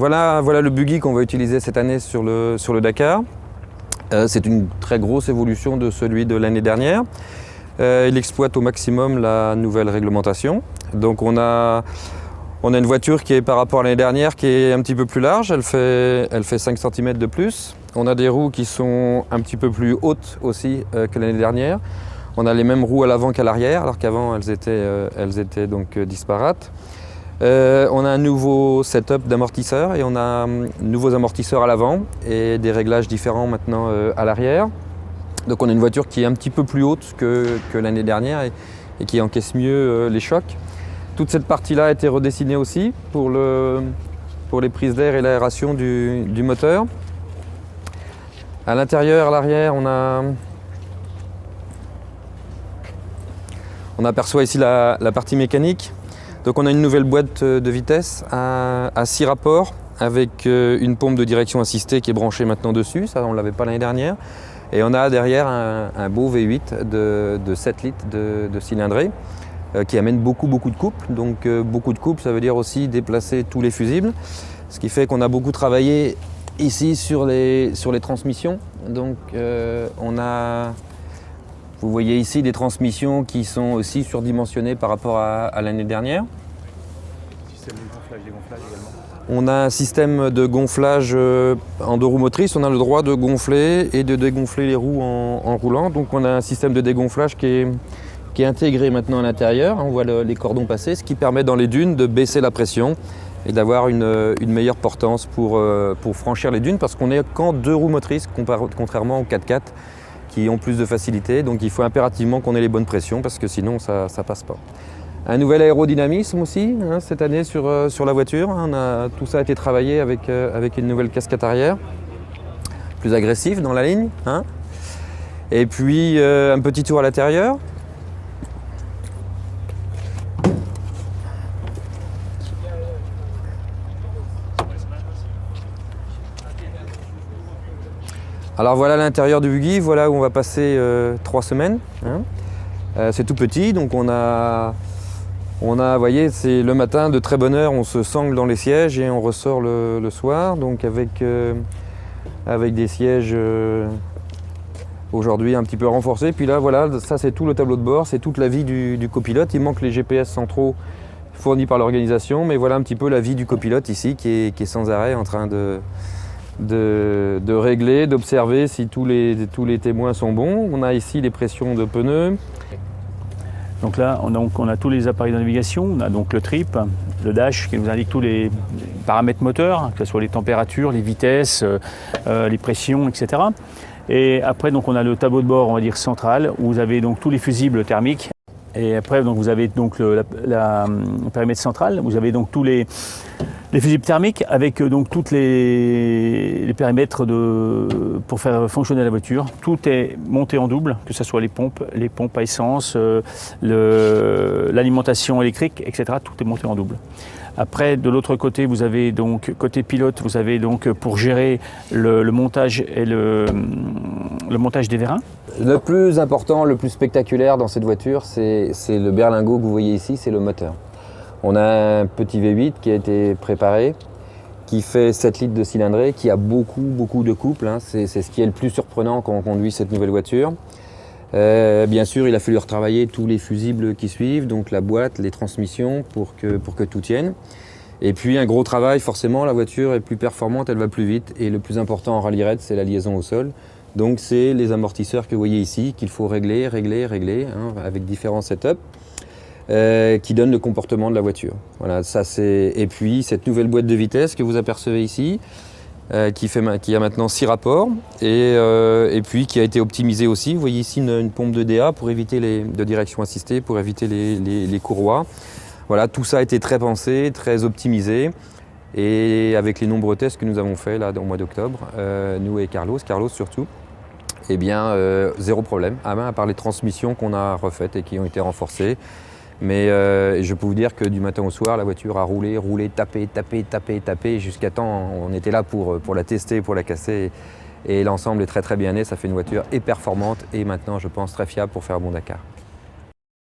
Voilà le buggy qu'on va utiliser cette année sur le Dakar. C'est une très grosse évolution de celui de l'année dernière. Il exploite au maximum la nouvelle réglementation. Donc on a une voiture qui est par rapport à l'année dernière qui est un petit peu plus large, elle fait 5 cm de plus. On a des roues qui sont un petit peu plus hautes aussi que l'année dernière. On a les mêmes roues à l'avant qu'à l'arrière, alors qu'avant elles étaient donc disparates. On a un nouveau setup d'amortisseurs et on a nouveaux amortisseurs à l'avant et des réglages différents maintenant à l'arrière. Donc on a une voiture qui est un petit peu plus haute que l'année dernière et qui encaisse mieux les chocs. Toute cette partie-là a été redessinée aussi pour les prises d'air et l'aération du moteur. À l'intérieur, à l'arrière, on aperçoit ici la partie mécanique. Donc on a une nouvelle boîte de vitesse à 6 rapports avec une pompe de direction assistée qui est branchée maintenant dessus, ça on ne l'avait pas l'année dernière. Et on a derrière un beau V8 de 7 litres de cylindrée qui amène beaucoup de couple. Donc beaucoup de couple, ça veut dire aussi déplacer tous les fusibles. Ce qui fait qu'on a beaucoup travaillé ici sur les transmissions. Donc vous voyez ici des transmissions qui sont aussi surdimensionnées par rapport à l'année dernière. Système de gonflage, dégonflage également. On a un système de gonflage en 2 roues motrices. On a le droit de gonfler et de dégonfler les roues en roulant. Donc on a un système de dégonflage qui est intégré maintenant à l'intérieur. On voit les cordons passer, ce qui permet dans les dunes de baisser la pression et d'avoir une meilleure portance pour franchir les dunes parce qu'on n'est qu'en 2 roues motrices contrairement aux 4x4 qui ont plus de facilité. Donc il faut impérativement qu'on ait les bonnes pressions parce que sinon ça ne passe pas. Un nouvel aérodynamisme aussi cette année sur la voiture. Tout ça a été travaillé avec une nouvelle casquette arrière, plus agressive dans la ligne. Et puis un petit tour à l'intérieur. Alors voilà l'intérieur du buggy, voilà où on va passer 3 semaines. C'est tout petit, donc on a, vous voyez, c'est le matin de très bonne heure, on se sangle dans les sièges et on ressort le soir, donc avec des sièges aujourd'hui un petit peu renforcés. Puis là, voilà, ça c'est tout le tableau de bord, c'est toute la vie du copilote. Il manque les GPS centraux fournis par l'organisation, mais voilà un petit peu la vie du copilote ici qui est sans arrêt en train de régler, d'observer si tous les témoins sont bons. On a ici les pressions de pneus. Donc là, on a tous les appareils de navigation. On a donc le trip, le dash qui nous indique tous les paramètres moteurs, que ce soit les températures, les vitesses, les pressions, etc. Et après, donc, on a le tableau de bord, on va dire central, où vous avez donc tous les fusibles thermiques. Et après, donc, vous avez donc le périmètre central. Vous avez donc tous les fusibles thermiques avec donc tous les périmètres pour faire fonctionner la voiture. Tout est monté en double, que ce soit les pompes à essence, l'alimentation électrique, etc. Tout est monté en double. Après, de l'autre côté, vous avez donc, côté pilote, vous avez donc pour gérer le montage et le montage des vérins. Le plus important, le plus spectaculaire dans cette voiture, c'est le berlingot que vous voyez ici, c'est le moteur. On a un petit V8 qui a été préparé, qui fait 7 litres de cylindrée, qui a beaucoup de couple. C'est ce qui est le plus surprenant quand on conduit cette nouvelle voiture. Bien sûr, il a fallu retravailler tous les fusibles qui suivent, donc la boîte, les transmissions, pour que tout tienne. Et puis un gros travail, forcément, la voiture est plus performante, elle va plus vite. Et le plus important en rallye raid, c'est la liaison au sol. Donc c'est les amortisseurs que vous voyez ici, qu'il faut régler, avec différents setups, qui donnent le comportement de la voiture. Voilà, ça c'est. Et puis cette nouvelle boîte de vitesse que vous apercevez ici, qui a maintenant 6 rapports et puis qui a été optimisée aussi. Vous voyez ici une pompe de DA pour éviter de direction assistée, pour éviter les courroies. Voilà, tout ça a été très pensé, très optimisé. Et avec les nombreux tests que nous avons faits là, au mois d'octobre, nous et Carlos surtout, eh bien, 0 problème, à part les transmissions qu'on a refaites et qui ont été renforcées. Mais je peux vous dire que du matin au soir, la voiture a roulé, tapé, jusqu'à temps, on était là pour la tester, pour la casser. Et l'ensemble est très bien né, ça fait une voiture et performante et maintenant, je pense, très fiable pour faire un bon Dakar.